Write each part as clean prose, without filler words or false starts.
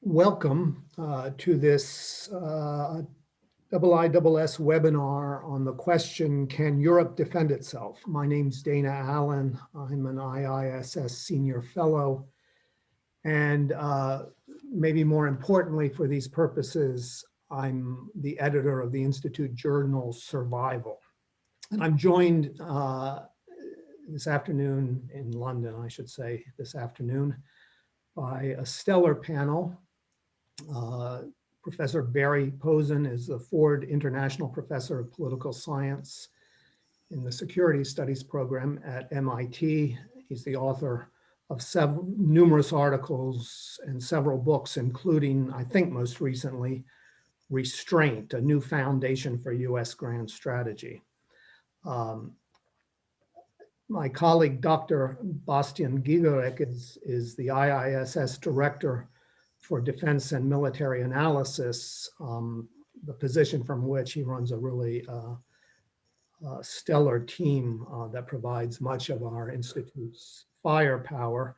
Welcome to this IISS webinar on the question, can Europe defend itself? My name's Dana Allen. I'm an IISS Senior Fellow. And maybe more importantly for these purposes, I'm the editor of the Institute journal Survival. And I'm joined this afternoon in London, I should say, this afternoon, by a stellar panel. Professor Barry Posen is the Ford International Professor of Political Science in the Security Studies program at MIT. He's the author of numerous articles and several books, including, I think most recently, Restraint, a New Foundation for US Grand Strategy. My colleague, Dr. Bastian Gigorek, is the IISS Director for Defense and Military Analysis, the position from which he runs a really stellar team that provides much of our Institute's firepower.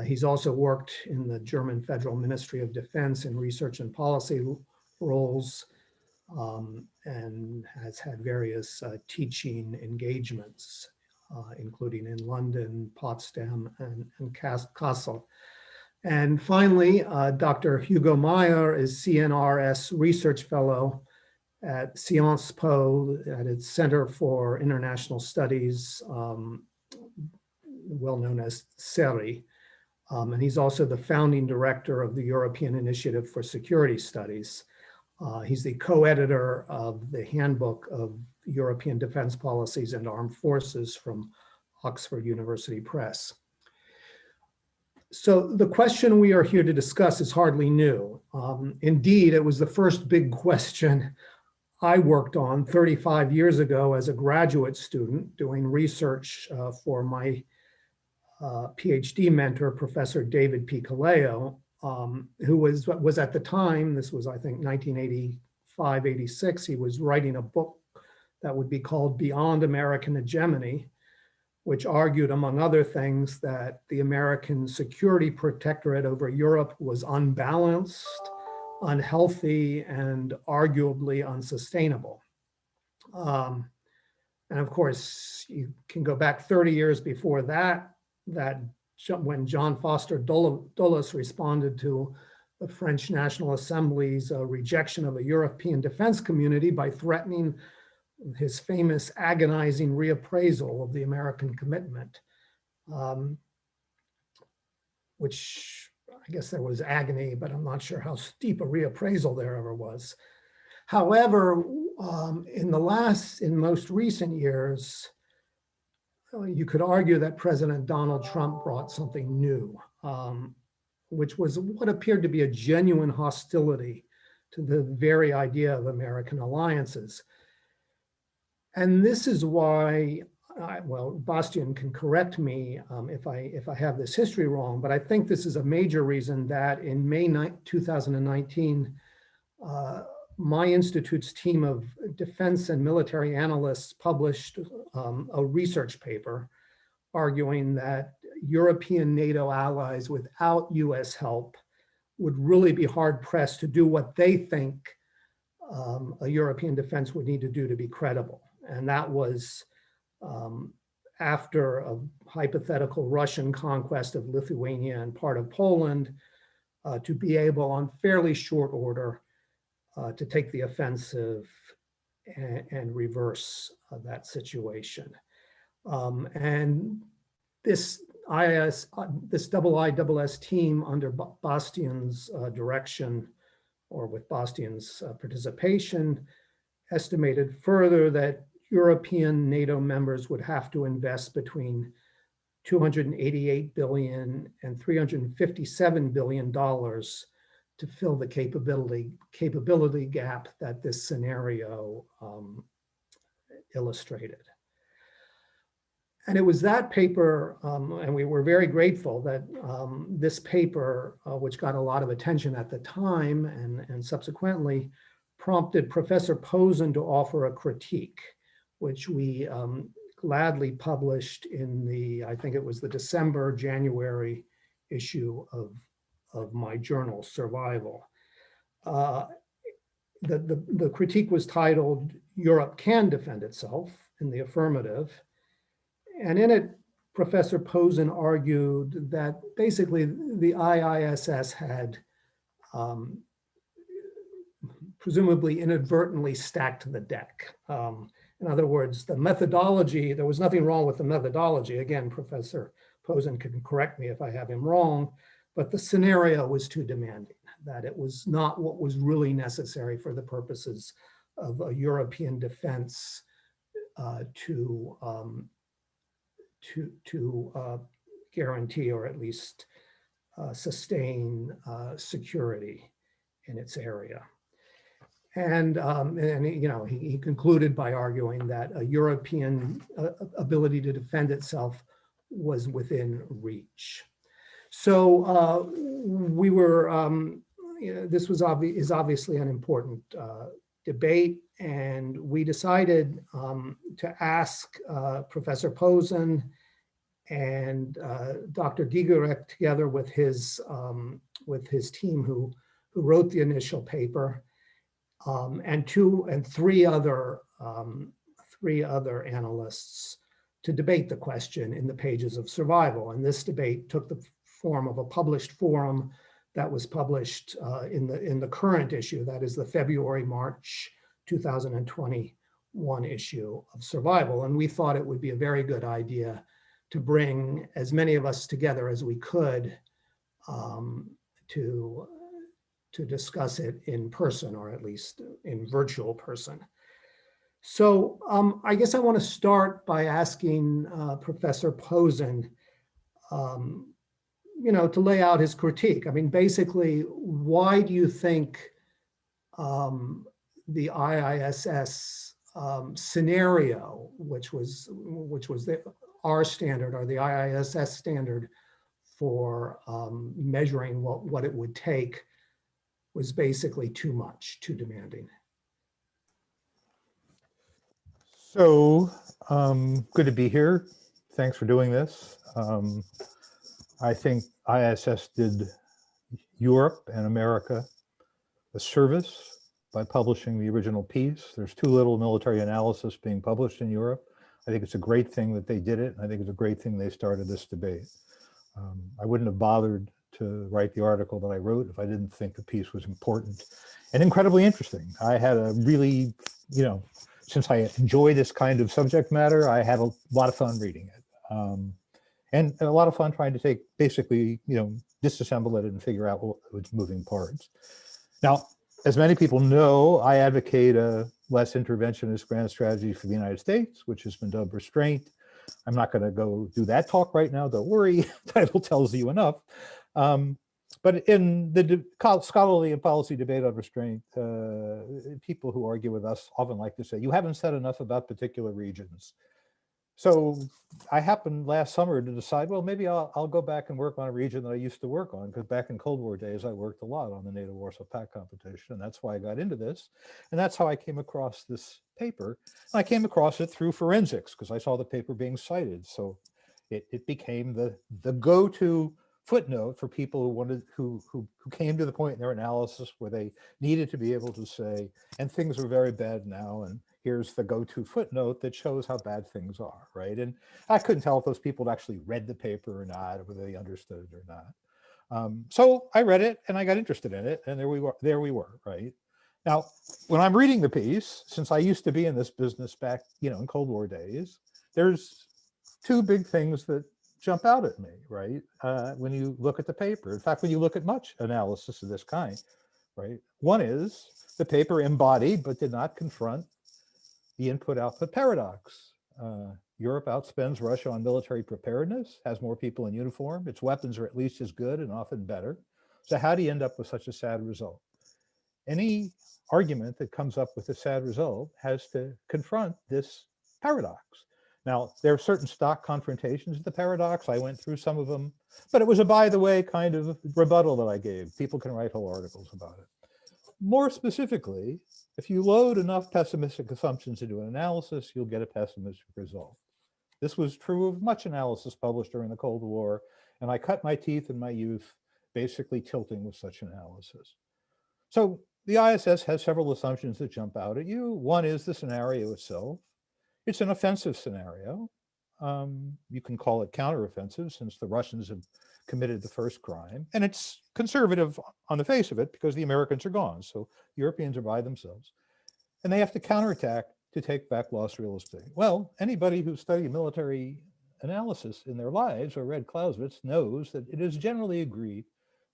He's also worked in the German Federal Ministry of Defense in research and policy roles, and has had various teaching engagements, including in London, Potsdam, and Kassel. And finally, Dr. Hugo Meyer is CNRS Research Fellow at Sciences Po at its Center for International Studies, well known as CERI. And he's also the founding director of the European Initiative for Security Studies. He's the co-editor of the Handbook of European Defense Policies and Armed Forces from Oxford University Press. So the question we are here to discuss is hardly new. Indeed, it was the first big question I worked on 35 years ago as a graduate student doing research for my PhD mentor, Professor David P. Kaleo, who was at the time, this was I think 1985, 86, he was writing a book that would be called Beyond American Hegemony, which argued, among other things, that the American security protectorate over Europe was unbalanced, unhealthy, and arguably unsustainable. And of course, you can go back 30 years before that when John Foster Dulles responded to the French National Assembly's rejection of a European defense community by threatening his famous agonizing reappraisal of the American commitment, which I guess there was agony, but I'm not sure how steep a reappraisal there ever was. However, in most recent years, you could argue that President Donald Trump brought something new, which was what appeared to be a genuine hostility to the very idea of American alliances. And this is why, well, Bastian can correct me if I have this history wrong, but I think this is a major reason that in May 2019, my institute's team of defense and military analysts published a research paper arguing that European NATO allies without US help would really be hard pressed to do what they think a European defense would need to do to be credible. And that was after a hypothetical Russian conquest of Lithuania and part of Poland, to be able on fairly short order to take the offensive and reverse that situation. And this IISS team under Bastian's direction, or with Bastian's participation, estimated further that European NATO members would have to invest between $288 billion and $357 billion to fill the capability gap that this scenario illustrated. And it was that paper, and we were very grateful that this paper, which got a lot of attention at the time and subsequently, prompted Professor Posen to offer a critique, which we gladly published in the, I think it was the December, January issue of of my journal, Survival. Uh, the critique was titled, Europe Can Defend Itself, in the affirmative. And in it, Professor Posen argued that basically the IISS had presumably inadvertently stacked the deck. In other words, the methodology, there was nothing wrong with the methodology. Again, Professor Posen can correct me if I have him wrong, but the scenario was too demanding, that it was not what was really necessary for the purposes of a European defense to guarantee or at least sustain security in its area. And you know, he concluded by arguing that a European ability to defend itself was within reach. So we were, you know, this was is obviously an important debate, and we decided to ask Professor Posen and Dr. Gigerek, together with his team who wrote the initial paper, and three other analysts, to debate the question in the pages of Survival. And this debate took the form of a published forum that was published in the current issue, that is the February-March 2021 issue of Survival. And we thought it would be a very good idea to bring as many of us together as we could to discuss it in person, or at least in virtual person. So I guess I want to start by asking Professor Posen, you know, to lay out his critique. I mean, basically, why do you think the IISS scenario, which was our standard, or the IISS standard for measuring what it would take, was basically too much, too demanding? So good to be here. Thanks for doing this. I think IISS did Europe and America a service by publishing the original piece. There's too little military analysis being published in Europe. I think it's a great thing that they did it. I think it's a great thing they started this debate. I wouldn't have bothered to write the article that I wrote if I didn't think the piece was important and incredibly interesting. I had a really, you know, since I enjoy this kind of subject matter, I had a lot of fun reading it. And a lot of fun trying to take, basically, you know, disassemble it and figure out what its moving parts. Now, as many people know, I advocate a less interventionist grand strategy for the United States, which has been dubbed restraint. I'm not going to go do that talk right now, don't worry, the title tells you enough. But in the scholarly and policy debate on restraint, people who argue with us often like to say, you haven't said enough about particular regions. So I happened last summer to decide, well, maybe I'll go back and work on a region that I used to work on, because back in Cold War days, I worked a lot on the NATO Warsaw Pact competition, and that's why I got into this. And that's how I came across this paper. And I came across it through forensics, because I saw the paper being cited. So it became the go-to footnote for people who came to the point in their analysis where they needed to be able to say, and things are very bad now, and here's the go-to footnote that shows how bad things are, right? And I couldn't tell if those people had actually read the paper or not, or whether they understood it or not. So I read it and I got interested in it, and there we were, right? Now, when I'm reading the piece, since I used to be in this business back, you know, in Cold War days, there's two big things that jump out at me, right? When you look at the paper. In fact, when you look at much analysis of this kind, right? One is the paper embodied but did not confront the input-output paradox. Europe outspends Russia on military preparedness, has more people in uniform, its weapons are at least as good and often better. So how do you end up with such a sad result? Any argument that comes up with a sad result has to confront this paradox. Now, there are certain stock confrontations of the paradox. I went through some of them, but it was a by the way kind of rebuttal that I gave. People can write whole articles about it. More specifically, if you load enough pessimistic assumptions into an analysis, you'll get a pessimistic result. This was true of much analysis published during the Cold War, and I cut my teeth in my youth basically tilting with such analysis. So the ISS has several assumptions that jump out at you. One is the scenario itself. It's an offensive scenario. You can call it counteroffensive since the Russians have committed the first crime. And it's conservative on the face of it because the Americans are gone. So Europeans are by themselves. And they have to counterattack to take back lost real estate. Well, anybody who's studied military analysis in their lives or read Clausewitz knows that it is generally agreed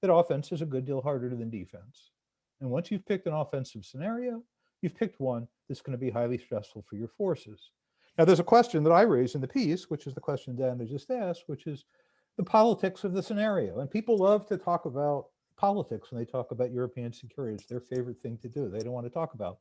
that offense is a good deal harder than defense. And once you've picked an offensive scenario, you've picked one that's going to be highly stressful for your forces. Now, there's a question that I raised in the piece, which is the question Dana just asked, which is the politics of the scenario. And people love to talk about politics when they talk about European security. It's their favorite thing to do. They don't want to talk about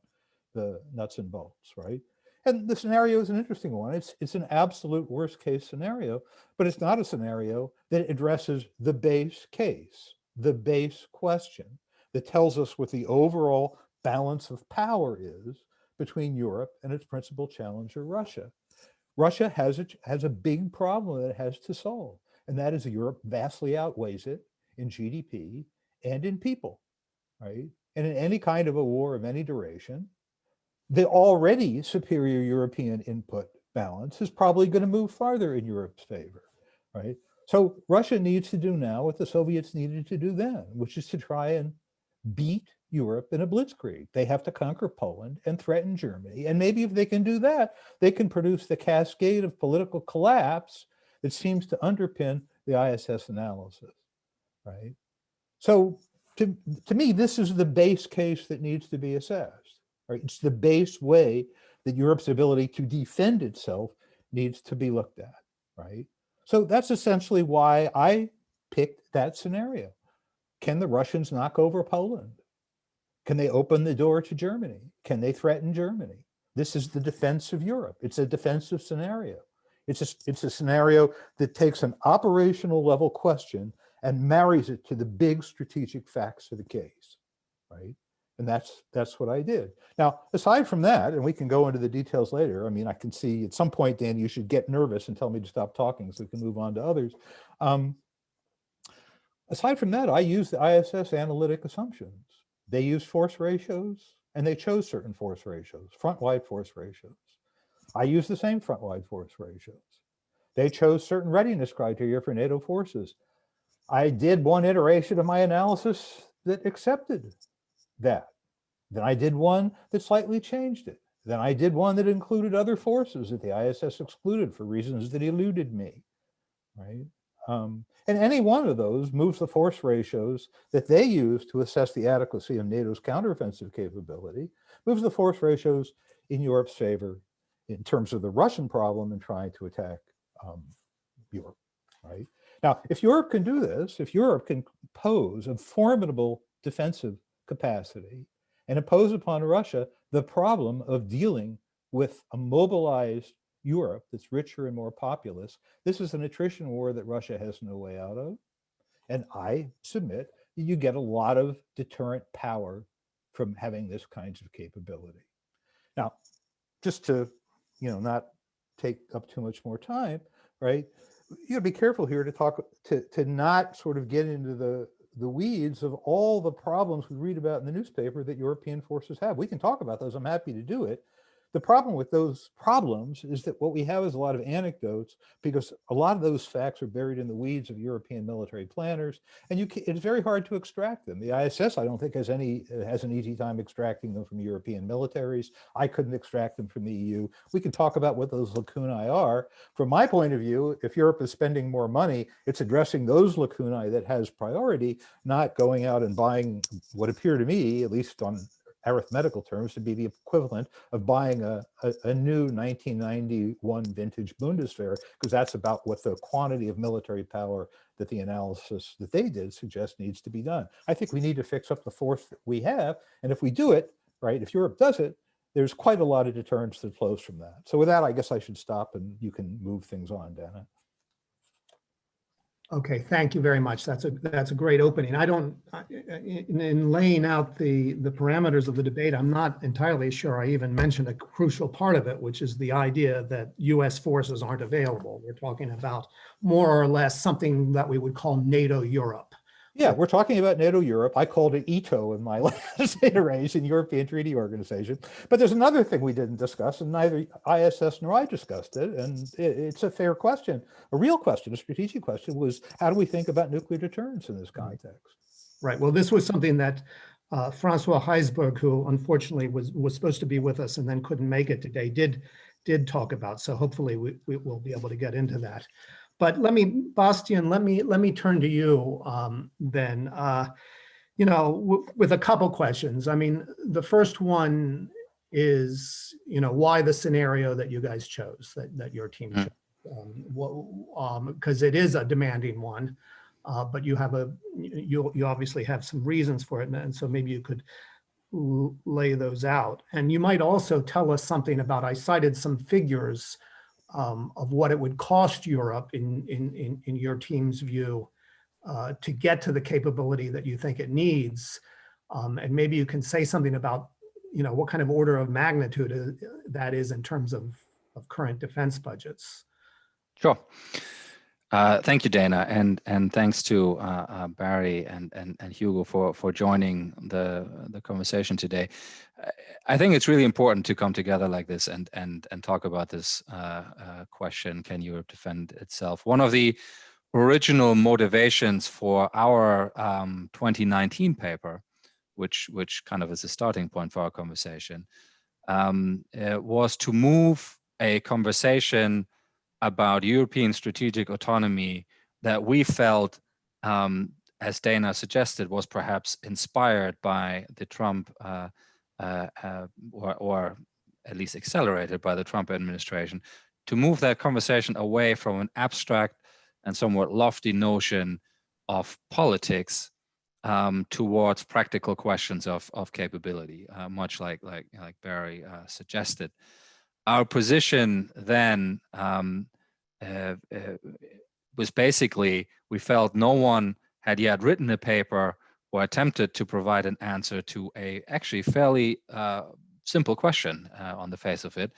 the nuts and bolts, right? And the scenario is an interesting one. It's an absolute worst case scenario, but it's not a scenario that addresses the base case, the base question that tells us what the overall balance of power is between Europe and its principal challenger, Russia. Russia has a big problem that it has to solve, and that is that Europe vastly outweighs it in GDP and in people, right? And in any kind of a war of any duration, the already superior European input balance is probably going to move farther in Europe's favor, right? So Russia needs to do now what the Soviets needed to do then, which is to try and beat Europe in a blitzkrieg. They have to conquer Poland and threaten Germany. And maybe if they can do that, they can produce the cascade of political collapse that seems to underpin the ISS analysis, right? So to me, this is the base case that needs to be assessed, right? It's the base way that Europe's ability to defend itself needs to be looked at, right? So that's essentially why I picked that scenario. Can the Russians knock over Poland? Can they open the door to Germany? Can they threaten Germany? This is the defense of Europe. It's a defensive scenario. It's a scenario that takes an operational level question and marries it to the big strategic facts of the case, right? And that's what I did. Now, aside from that, and we can go into the details later, I mean, I can see at some point, Dan, you should get nervous and tell me to stop talking so we can move on to others. Aside from that, I use the ISS analytic assumptions. They use force ratios, and they chose certain force ratios, front-wide force ratios. I use the same front-wide force ratios. They chose certain readiness criteria for NATO forces. I did one iteration of my analysis that accepted that. Then I did one that slightly changed it. Then I did one that included other forces that the ISS excluded for reasons that eluded me, right? And any one of those moves the force ratios that they use to assess the adequacy of NATO's counteroffensive capability, moves the force ratios in Europe's favor in terms of the Russian problem in trying to attack Europe, right? Now, if Europe can do this, if Europe can pose a formidable defensive capacity and impose upon Russia the problem of dealing with a mobilized Europe that's richer and more populous, this is an attrition war that Russia has no way out of. And I submit you get a lot of deterrent power from having this kinds of capability. Now, just to, not take up too much more time, right? You gotta be careful here to talk, to not sort of get into the weeds of all the problems we read about in the newspaper that European forces have. We can talk about those. I'm happy to do it. The problem with those problems is that what we have is a lot of anecdotes because a lot of those facts are buried in the weeds of European military planners, and it's very hard to extract them. The ISS, I don't think, has an easy time extracting them from European militaries. I couldn't extract them from the EU. We can talk about what those lacunae are. From my point of view, if Europe is spending more money, it's addressing those lacunae that has priority, not going out and buying what appear to me, at least on arithmetical terms, to be the equivalent of buying a new 1991 vintage Bundeswehr, because that's about what the quantity of military power that the analysis that they did suggests needs to be done. I think we need to fix up the force that we have. And if we do it, right, if Europe does it, there's quite a lot of deterrence that flows from that. So with that, I guess I should stop and you can move things on, Dana. Okay, thank you very much. That's a great opening. I don't, in laying out the parameters of the debate, I'm not entirely sure I even mentioned a crucial part of it, which is the idea that US forces aren't available. We're talking about more or less something that we would call NATO Europe, Yeah, we're talking about NATO Europe. I called it ETO in my last iteration, European Treaty Organization. But there's another thing we didn't discuss, and neither ISS nor I discussed it. And it's a fair question, a real question, a strategic question was, how do we think about nuclear deterrence in this context? Right. Well, this was something that Francois Heisberg, who unfortunately was supposed to be with us and then couldn't make it today, did talk about. So hopefully we will be able to get into that. But Bastian, let me turn to you then. You know, with a couple questions. I mean, the first one is, you know, why the scenario that you guys chose, that your team chose, because it is a demanding one, but you obviously have some reasons for it, and so maybe you could lay those out. And you might also tell us something about, I cited some figures of what it would cost Europe in your team's view to get to the capability that you think it needs. And maybe you can say something about, you know, what kind of order of magnitude that is in terms of current defense budgets. Sure. Thank you, Dana, and thanks to Barry and Hugo for joining the conversation today. I think it's really important to come together like this and talk about this question: can Europe defend itself? One of the original motivations for our 2019 paper, which kind of is a starting point for our conversation, was to move a conversation about European strategic autonomy that we felt, as Dana suggested, was perhaps inspired by the Trump, or at least accelerated by the Trump administration, to move that conversation away from an abstract and somewhat lofty notion of politics towards practical questions of capability, much like Barry suggested. Our position then was basically, we felt no one had yet written a paper or attempted to provide an answer to a actually fairly simple question on the face of it.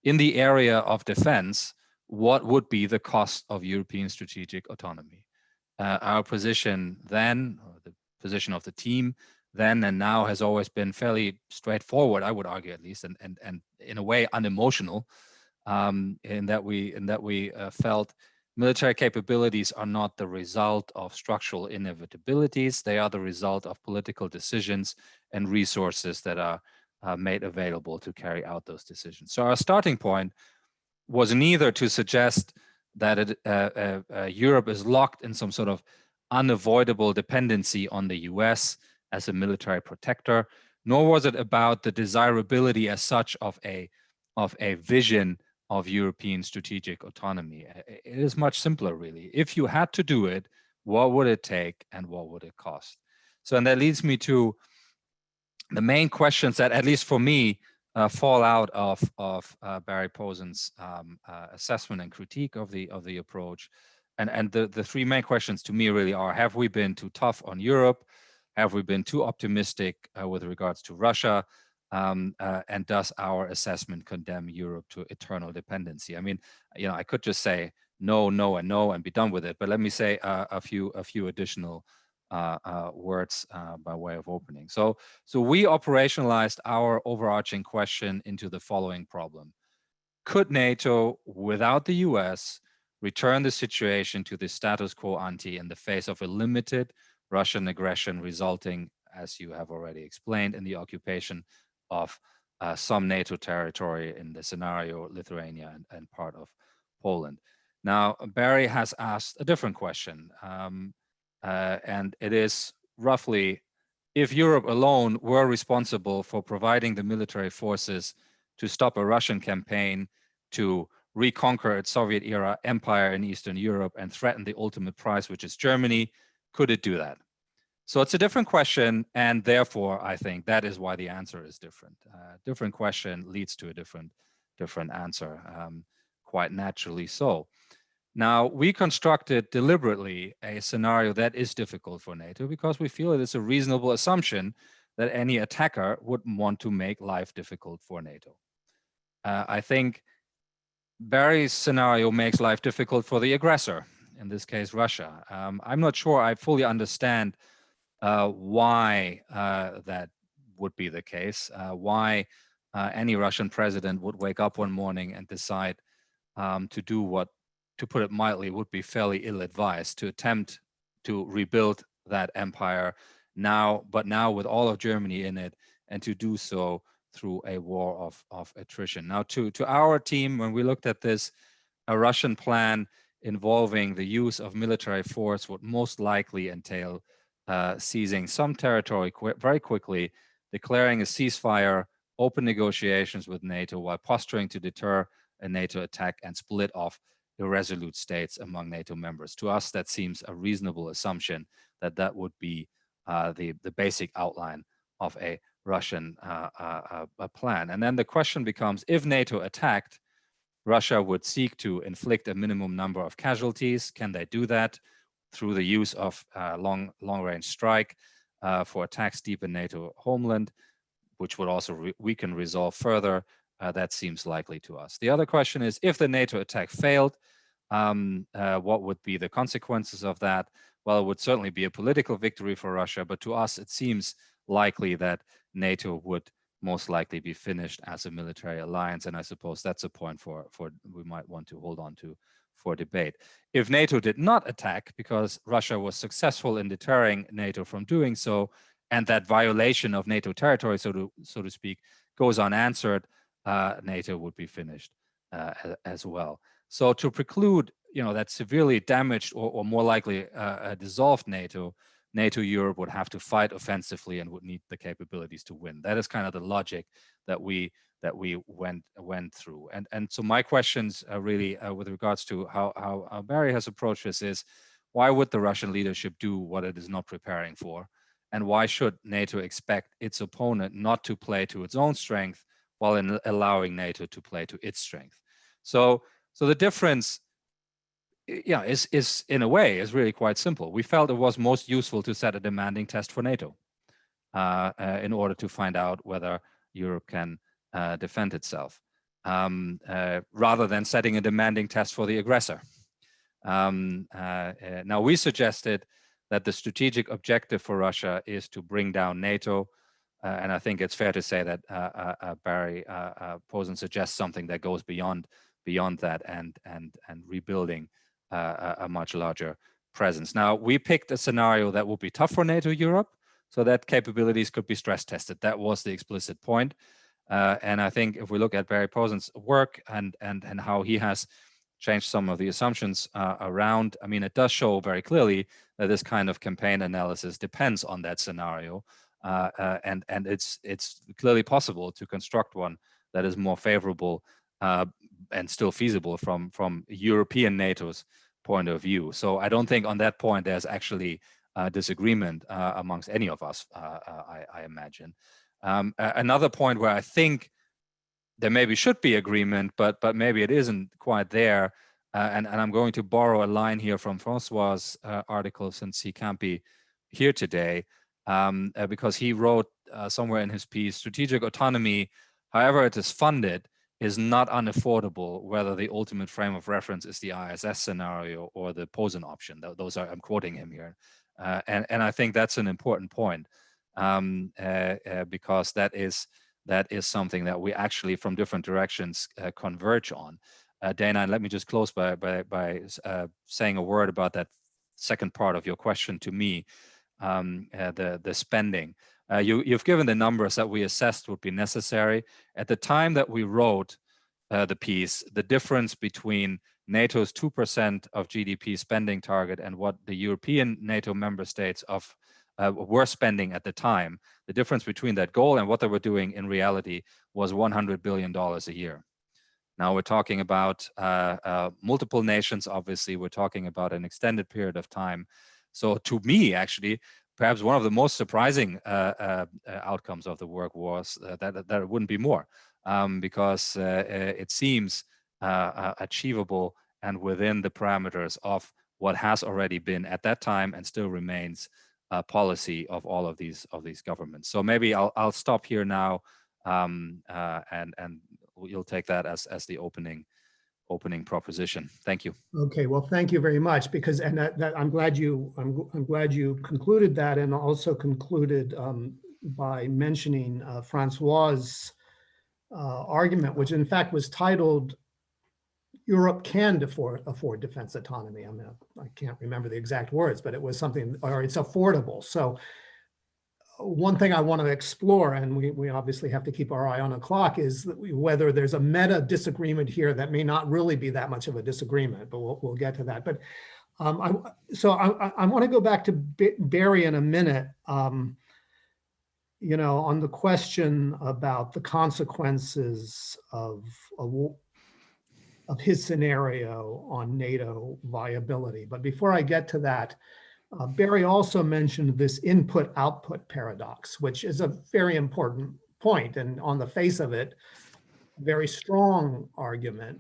In the area of defense, what would be the cost of European strategic autonomy? Our position then, or the position of the team then and now, has always been fairly straightforward, I would argue at least, and in a way unemotional, in that we felt military capabilities are not the result of structural inevitabilities. They are the result of political decisions and resources that are made available to carry out those decisions. So our starting point was neither to suggest that Europe is locked in some sort of unavoidable dependency on the US as a military protector, nor was it about the desirability as such of a vision of European strategic autonomy. It is much simpler, really. If you had to do it, what would it take and what would it cost? So, and that leads me to the main questions that, at least for me, fall out of Barry Posen's assessment and critique of the approach. And the three main questions to me really are: have we been too tough on Europe? Have we been too optimistic with regards to Russia? And does our assessment condemn Europe to eternal dependency? I mean, you know, I could just say no, no, and no, and be done with it. But let me say a few additional words by way of opening. So we operationalized our overarching question into the following problem: could NATO, without the US, return the situation to the status quo ante in the face of a limited Russian aggression resulting, as you have already explained, in the occupation of some NATO territory, in the scenario Lithuania and part of Poland? Now, Barry has asked a different question, and it is roughly, if Europe alone were responsible for providing the military forces to stop a Russian campaign to reconquer its Soviet-era empire in Eastern Europe and threaten the ultimate prize, which is Germany, could it do that? So it's a different question, and therefore I think that is why the answer is different. Different question leads to a different answer, quite naturally so. Now, we constructed deliberately a scenario that is difficult for NATO because we feel it is a reasonable assumption that any attacker would want to make life difficult for NATO. I think Barry's scenario makes life difficult for the aggressor. in this case, Russia. I'm not sure I fully understand why that would be the case, why any Russian president would wake up one morning and decide to do what, to put it mildly, would be fairly ill-advised, to attempt to rebuild that empire now, but now with all of Germany in it, and to do so through a war of attrition. Now, to our team, when we looked at this, a Russian plan involving the use of military force would most likely entail seizing some territory very quickly, declaring a ceasefire, open negotiations with NATO while posturing to deter a NATO attack and split off irresolute states among NATO members. To us, that seems a reasonable assumption that that would be the basic outline of a Russian plan. And then the question becomes, if NATO attacked, Russia would seek to inflict a minimum number of casualties. Can they do that through the use of long-range strike for attacks deep in NATO homeland, which would also weaken resolve further? That seems likely to us. The other question is, if the NATO attack failed, what would be the consequences of that? Well, it would certainly be a political victory for Russia, but to us, it seems likely that NATO would most likely be finished as a military alliance. And I suppose that's a point for we might want to hold on to for debate. If NATO did not attack, because Russia was successful in deterring NATO from doing so, and that violation of NATO territory, so to speak, goes unanswered, NATO would be finished as well. So to preclude, that severely damaged or more likely dissolved NATO, Europe would have to fight offensively and would need the capabilities to win. That is kind of the logic that we went through. And so my questions really with regards to how Barry has approached this is, why would the Russian leadership do what it is not preparing for? And why should NATO expect its opponent not to play to its own strength while allowing NATO to play to its strength? So the difference, is in a way is really quite simple. We felt it was most useful to set a demanding test for NATO in order to find out whether Europe can defend itself, rather than setting a demanding test for the aggressor. Now, we suggested that the strategic objective for Russia is to bring down NATO, and I think it's fair to say that Barry Posen suggests something that goes beyond that and rebuilding a much larger presence. Now, we picked a scenario that would be tough for NATO Europe, so that capabilities could be stress tested. That was the explicit point. And I think if we look at Barry Posen's work and how he has changed some of the assumptions around, I mean, it does show very clearly that this kind of campaign analysis depends on that scenario. And it's clearly possible to construct one that is more favorable and still feasible from European NATO's point of view. So I don't think on that point there's actually disagreement amongst any of us, I imagine. Another point where I think there maybe should be agreement, but maybe it isn't quite there, and I'm going to borrow a line here from Francois' article, since he can't be here today, because he wrote somewhere in his piece, strategic autonomy, however it is funded, is not unaffordable, whether the ultimate frame of reference is the IISS scenario or the Posen option. Those are, I'm quoting him here. And I think that's an important point, because that is something that we actually from different directions converge on. Dana, and let me just close by saying a word about that second part of your question to me, the spending. You've given the numbers that we assessed would be necessary. At the time that we wrote the piece, the difference between NATO's 2% of GDP spending target and what the European NATO member states were spending at the time, the difference between that goal and what they were doing in reality was $100 billion a year. Now we're talking about multiple nations, obviously, we're talking about an extended period of time. So to me, actually, perhaps one of the most surprising outcomes of the work was that it wouldn't be more, because it seems achievable and within the parameters of what has already been at that time and still remains policy of all of these governments. So maybe I'll stop here now, and you'll take that as the opening opening proposition. Thank you. Okay, well, thank you very much, because, and I'm glad you concluded that, and also concluded by mentioning Francois's argument, which in fact was titled "Europe Can Afford Defense Autonomy." I mean, I can't remember the exact words, but it was something, or it's affordable. So one thing I want to explore, and we obviously have to keep our eye on the clock, is whether there's a meta disagreement here that may not really be that much of a disagreement, but we'll get to that. But I want to go back to Barry in a minute, you know, on the question about the consequences of his scenario on NATO viability. But before I get to that, Barry also mentioned this input-output paradox, which is a very important point, and on the face of it, a very strong argument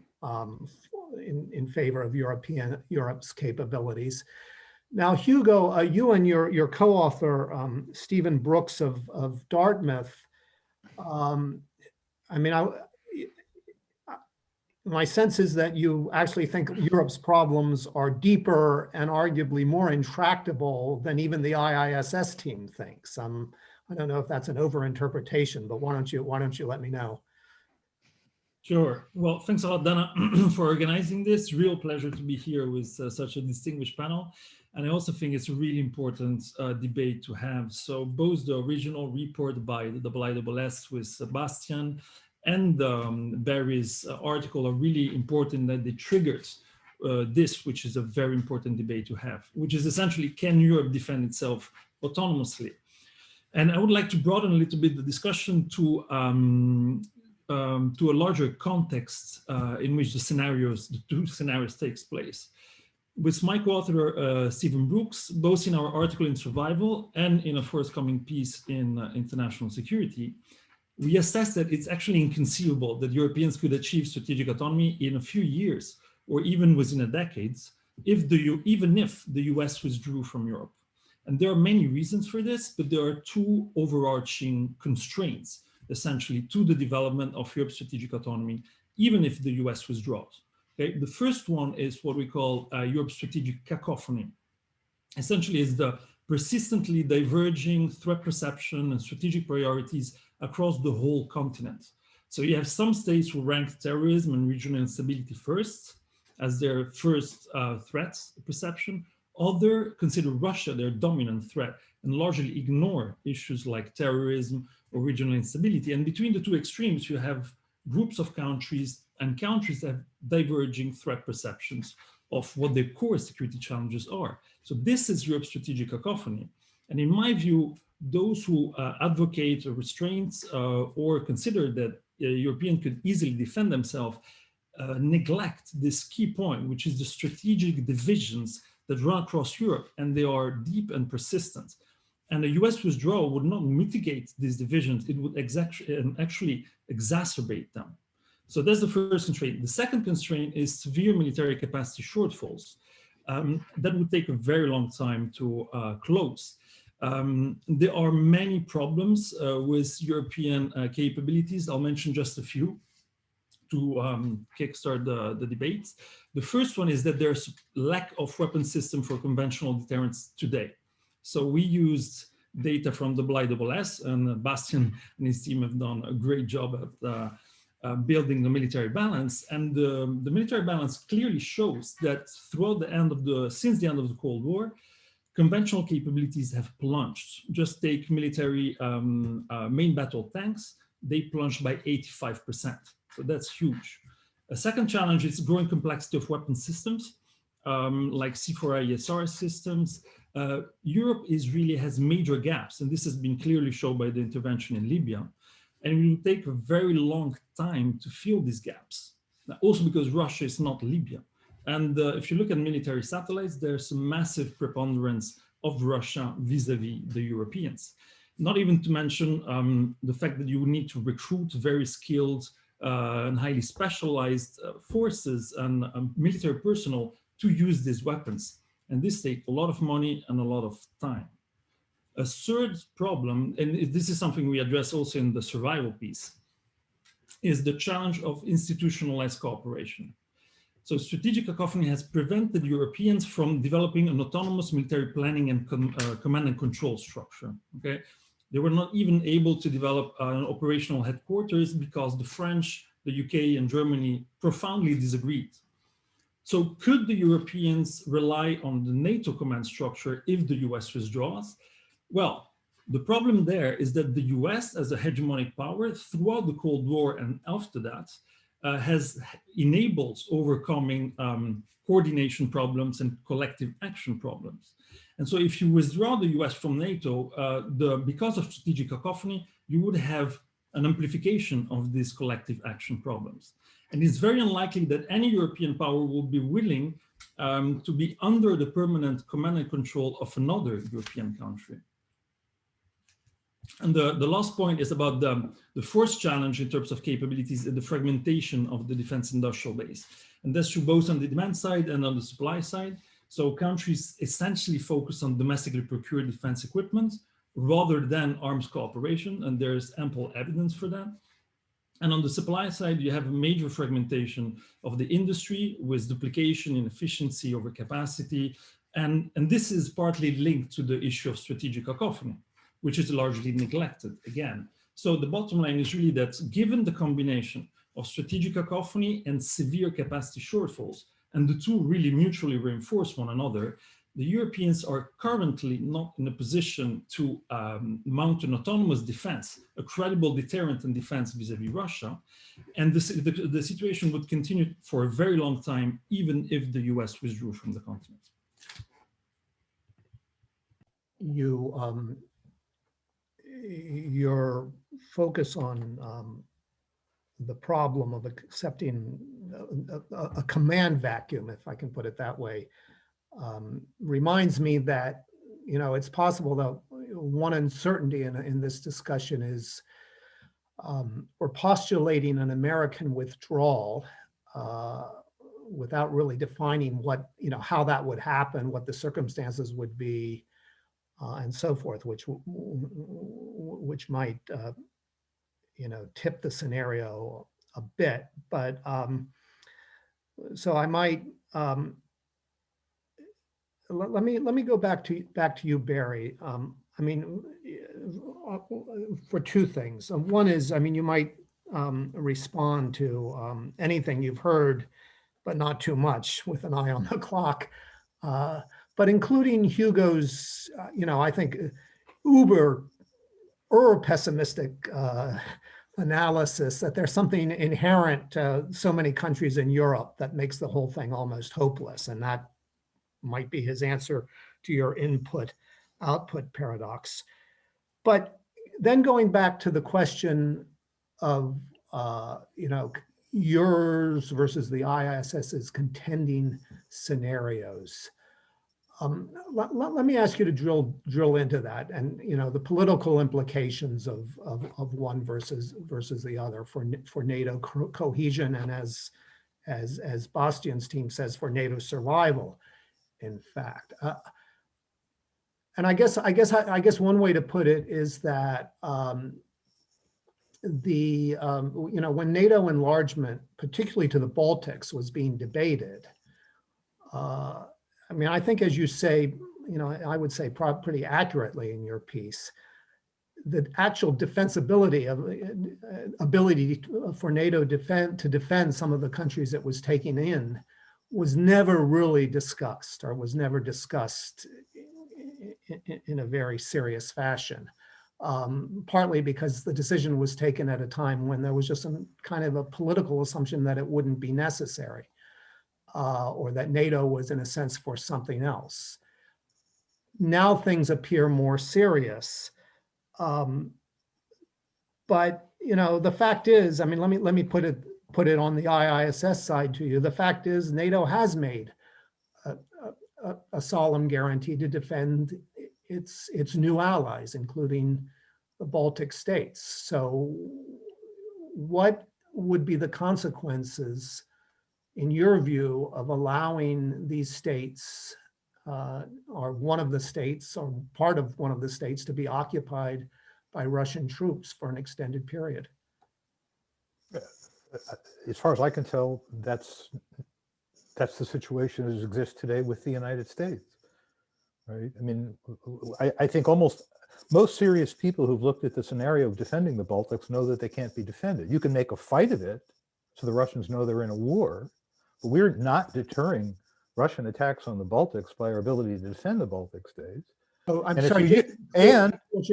in favor of Europe's capabilities. Now, Hugo, you and your co-author, Stephen Brooks of Dartmouth, I mean, my sense is that you actually think Europe's problems are deeper and arguably more intractable than even the IISS team thinks. I don't know if that's an overinterpretation, but why don't you let me know? Sure. Well, thanks a lot, Dana, for organizing this. Real pleasure to be here with such a distinguished panel. And I also think it's a really important debate to have. So both the original report by the IISS with Sebastian and Barry's article are really important, that they triggered this, which is a very important debate to have, which is essentially, can Europe defend itself autonomously? And I would like to broaden a little bit the discussion to a larger context in which the two scenarios takes place. With my co-author, Stephen Brooks, both in our article in Survival and in a forthcoming piece in International Security, we assessed that it's actually inconceivable that Europeans could achieve strategic autonomy in a few years, or even within a decade, even if the US withdrew from Europe. And there are many reasons for this, but there are two overarching constraints, essentially, to the development of Europe's strategic autonomy, even if the US withdraws. Okay? The first one is what we call Europe's strategic cacophony. Essentially, it's the persistently diverging threat perception and strategic priorities across the whole continent. So you have some states who rank terrorism and regional instability first as their first threat perception. Others consider Russia their dominant threat and largely ignore issues like terrorism or regional instability. And between the two extremes, you have groups of countries and countries that have diverging threat perceptions of what their core security challenges are. So this is Europe's strategic cacophony. And in my view, those who advocate restraints or consider that Europeans could easily defend themselves neglect this key point, which is the strategic divisions that run across Europe, and they are deep and persistent. And the US withdrawal would not mitigate these divisions, it would actually exacerbate them. So that's the first constraint. The second constraint is severe military capacity shortfalls. That would take a very long time to close. There are many problems with European capabilities. I'll mention just a few to kickstart the debates. The first one is that there's lack of weapon system for conventional deterrence today. So we used data from the IISS, and Bastian and his team have done a great job at building the military balance. And the military balance clearly shows that throughout since the end of the Cold War, conventional capabilities have plunged. Just take military main battle tanks, they plunged by 85%. So that's huge. A second challenge is growing complexity of weapon systems, like C4ISR systems. Europe has major gaps, and this has been clearly shown by the intervention in Libya. And it will take a very long time to fill these gaps. Now, also because Russia is not Libya. And if you look at military satellites, there's a massive preponderance of Russia vis-a-vis the Europeans. Not even to mention the fact that you need to recruit very skilled and highly specialized forces and military personnel to use these weapons. And this takes a lot of money and a lot of time. A third problem, and this is something we address also in the survival piece, is the challenge of institutionalized cooperation. So strategic cacophony has prevented Europeans from developing an autonomous military planning and command and control structure, okay? They were not even able to develop an operational headquarters because the French, the UK, and Germany profoundly disagreed. So could the Europeans rely on the NATO command structure if the US withdraws? Well, the problem there is that the US, as a hegemonic power throughout the Cold War and after that, has enabled overcoming coordination problems and collective action problems. And so if you withdraw the US from NATO, because of strategic cacophony, you would have an amplification of these collective action problems. And it's very unlikely that any European power will be willing to be under the permanent command and control of another European country. And the last point is about the first challenge in terms of capabilities, the fragmentation of the defense industrial base. And that's true both on the demand side and on the supply side. So countries essentially focus on domestically procured defense equipment rather than arms cooperation, and there's ample evidence for that. And on the supply side, you have a major fragmentation of the industry with duplication, inefficiency, overcapacity. And this is partly linked to the issue of strategic cacophony, which is largely neglected again. So the bottom line is really that given the combination of strategic cacophony and severe capacity shortfalls, and the two really mutually reinforce one another, the Europeans are currently not in a position to mount an autonomous defense, a credible deterrent and defense vis-a-vis Russia. And the situation would continue for a very long time, even if the US withdrew from the continent. Your focus on the problem of accepting a command vacuum, if I can put it that way, reminds me that, you know, it's possible that one uncertainty in this discussion is we're postulating an American withdrawal without really defining what, you know, how that would happen, what the circumstances would be, and so forth, which might, you know, tip the scenario a bit. But so I might let me go back to you, Barry. I mean, for two things. One is, I mean, you might respond to anything you've heard, but not too much, with an eye on the clock. But including Hugo's, you know, I think uber pessimistic analysis that there's something inherent to so many countries in Europe that makes the whole thing almost hopeless, and that might be his answer to your input-output paradox. But then going back to the question of, you know, yours versus the IISS's contending scenarios. Let me ask you to drill into that, and, you know, the political implications of one versus the other for NATO cohesion, and as Bastian's team says, for NATO survival. In fact, and I guess one way to put it is that you know, when NATO enlargement, particularly to the Baltics, was being debated, I mean, I think, as you say, you know, I would say pretty accurately in your piece, the actual defensibility of ability for NATO to defend some of the countries it was taking in was never really discussed, or was never discussed in a very serious fashion. Partly because the decision was taken at a time when there was just some kind of a political assumption that it wouldn't be necessary, or that NATO was, in a sense, for something else. Now things appear more serious. But, you know, the fact is, I mean, let me put it on the IISS side to you. The fact is, NATO has made a solemn guarantee to defend its new allies, including the Baltic states. So what would be the consequences, in your view, of allowing these states, or one of the states, or part of one of the states, to be occupied by Russian troops for an extended period? As far as I can tell, that's that's the situation as exists today with the United States, right? I mean, I think almost most serious people who've looked at the scenario of defending the Baltics know that they can't be defended. You can make a fight of it so the Russians know they're in a war, but we're not deterring Russian attacks on the Baltics by our ability to defend the Baltic states. Oh, I'm And if sorry. you Dave, and what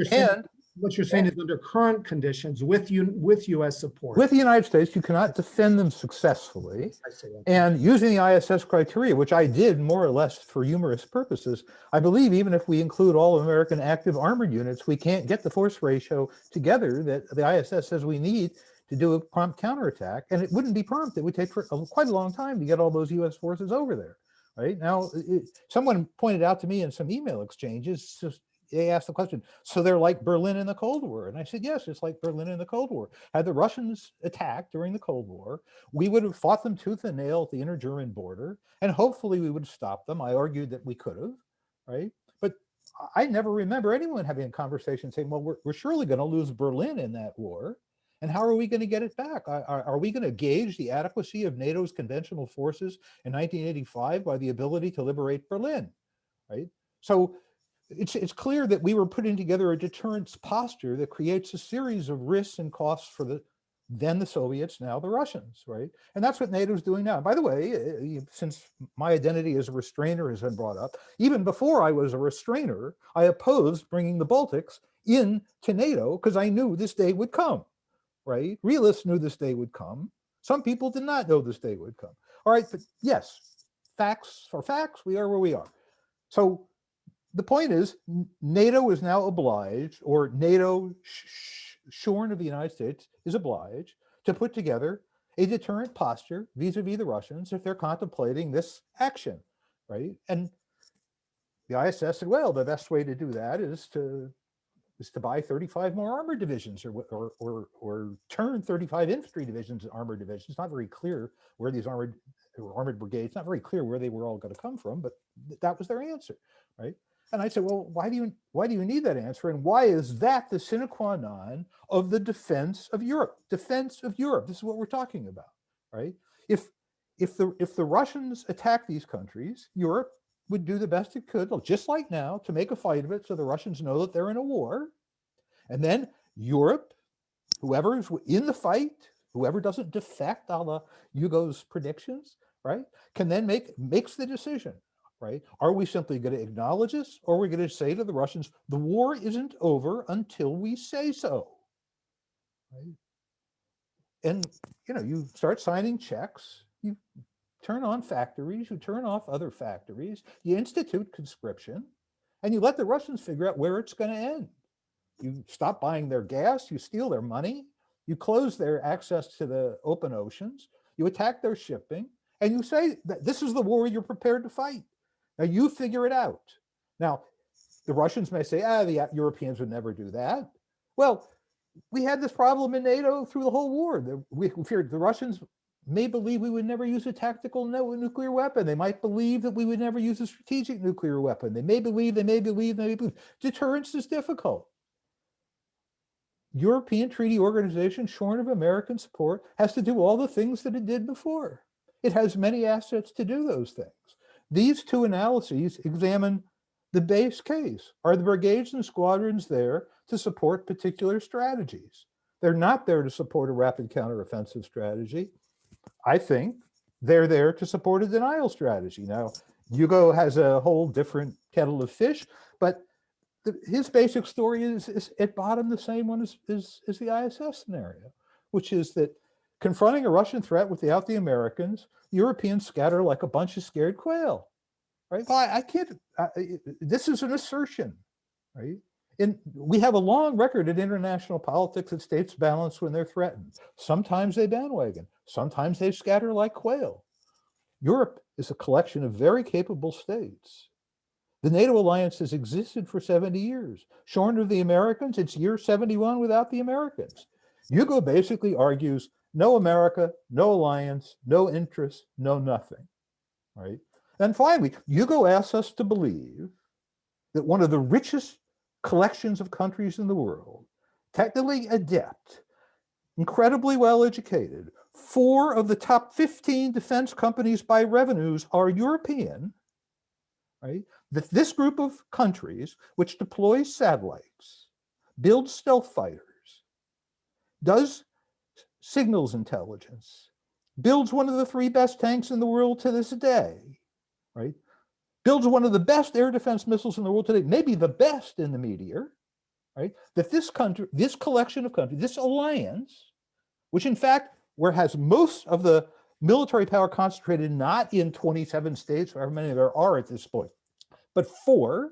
you're saying is under current conditions with U.S. support. with the United States, you cannot defend them successfully. I see. And using the IISS criteria, which I did more or less for humorous purposes, I believe even if we include all American active armored units, we can't get the force ratio together that the IISS says we need to do a prompt counterattack. And it wouldn't be prompt. It would take quite a long time to get all those US forces over there. Right now, someone pointed out to me in some email exchanges, they asked the question, so they're like Berlin in the Cold War? And I said, yes, it's like Berlin in the Cold War. Had the Russians attacked during the Cold War, we would have fought them tooth and nail at the inter-German border, and hopefully we would have stopped them. I argued that we could have, right? But I never remember anyone having a conversation saying, well, we're surely going to lose Berlin in that war. And how are we going to get it back? Are we going to gauge the adequacy of NATO's conventional forces in 1985 by the ability to liberate Berlin, right? So it's clear that we were putting together a deterrence posture that creates a series of risks and costs for then the Soviets, now the Russians, right? And that's what NATO's doing now. By the way, since my identity as a restrainer has been brought up, even before I was a restrainer, I opposed bringing the Baltics into NATO because I knew this day would come, right? Realists knew this day would come. Some people did not know this day would come. All right, but yes, facts are facts. We are where we are. So the point is, NATO is now obliged, or NATO, shorn of the United States, is obliged to put together a deterrent posture vis-a-vis the Russians if they're contemplating this action, right? And the IISS said, well, the best way to do that is to buy 35 more armored divisions, or turn 35 infantry divisions into armored divisions. It's not very clear where these armored brigades, not very clear where they were all going to come from, but that was their answer, right? And I said, well, why do you need that answer? And why is that the sine qua non of the defense of Europe? Defense of Europe. This is what we're talking about, right? If the Russians attack these countries, Europe would do the best it could, just like now, to make a fight of it so the Russians know that they're in a war. And then Europe, whoever is in the fight, whoever doesn't defect a la Hugo's predictions, right, can then makes the decision. Right? Are we simply going to acknowledge this, or are we going to say to the Russians, the war isn't over until we say so? Right? And you start signing checks, you turn on factories, you turn off other factories, you institute conscription, and you let the Russians figure out where it's going to end. You stop buying their gas, you steal their money, you close their access to the open oceans, you attack their shipping, and you say that this is the war you're prepared to fight. Now you figure it out. Now, the Russians may say, the Europeans would never do that. Well, we had this problem in NATO through the whole war. We feared the Russians may believe we would never use a tactical nuclear weapon. They might believe that we would never use a strategic nuclear weapon. They may believe. Deterrence is difficult. European Treaty Organization, shorn of American support, has to do all the things that it did before. It has many assets to do those things. These two analyses examine the base case. Are the brigades and squadrons there to support particular strategies? They're not there to support a rapid counteroffensive strategy. I think they're there to support a denial strategy. Now, Hugo has a whole different kettle of fish, but his basic story is at bottom the same one as the IISS scenario, which is that confronting a Russian threat without the Americans, Europeans scatter like a bunch of scared quail, right? Well, I can't, this is an assertion, right? And we have a long record in international politics that states balance when they're threatened. Sometimes they bandwagon, sometimes they scatter like quail. Europe is a collection of very capable states. The NATO alliance has existed for 70 years. Shorn of the Americans, it's year 71 without the Americans. Hugo basically argues, no America, no alliance, no interest, no nothing, right? And finally, Hugo asks us to believe that one of the richest collections of countries in the world, technically adept, incredibly well educated, 4 of the top 15 defense companies by revenues are European, right? That this group of countries, which deploys satellites, builds stealth fighters, does signals intelligence, builds one of the 3 best tanks in the world to this day, right? Builds one of the best air defense missiles in the world today, maybe the best in the meteor, right? That this country, this collection of countries, this alliance, which in fact, where has most of the military power concentrated not in 27 states, however many there are at this point, but 4,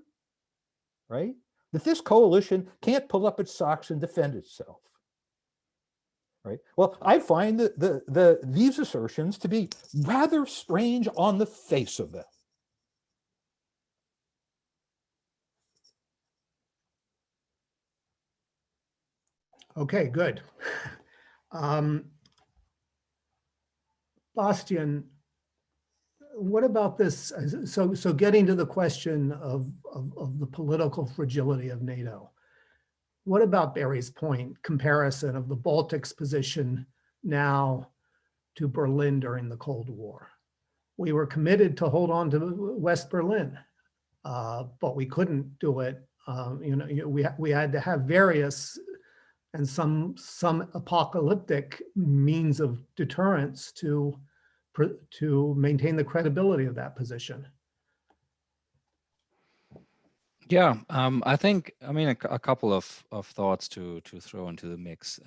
right? That this coalition can't pull up its socks and defend itself, right? Well, I find that these assertions to be rather strange on the face of them. Okay, good. Bastian, what about this? So getting to the question of the political fragility of NATO, what about Barry's point, comparison of the Baltics position now to Berlin during the Cold War? We were committed to hold on to West Berlin, but we couldn't do it. We had to have various and some apocalyptic means of deterrence to maintain the credibility of that position. Yeah, I think, I mean, a couple of thoughts to throw into the mix.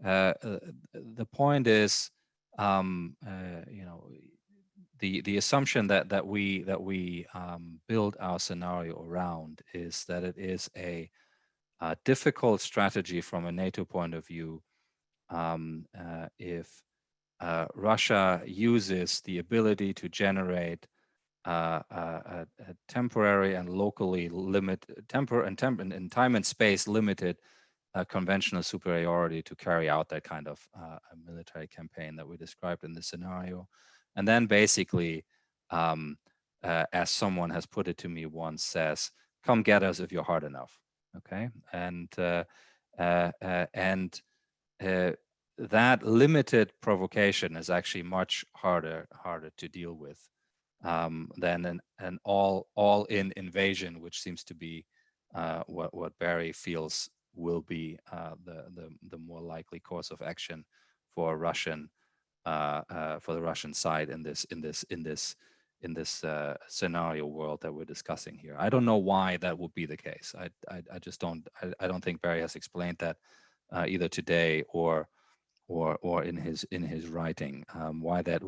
The point is, you know, the assumption that we build our scenario around is that it is a difficult strategy from a NATO point of view if Russia uses the ability to generate a temporary and locally limited, in time and space limited conventional superiority to carry out that kind of military campaign that we described in the scenario. And then basically, as someone has put it to me once, says, come get us if you're hard enough. Okay, and that limited provocation is actually much harder to deal with than an all-in invasion, which seems to be what Barry feels will be the more likely course of action for the Russian side in this scenario world that we're discussing here. I don't know why that would be the case. I just don't. I don't think Barry has explained that either today or in his writing why that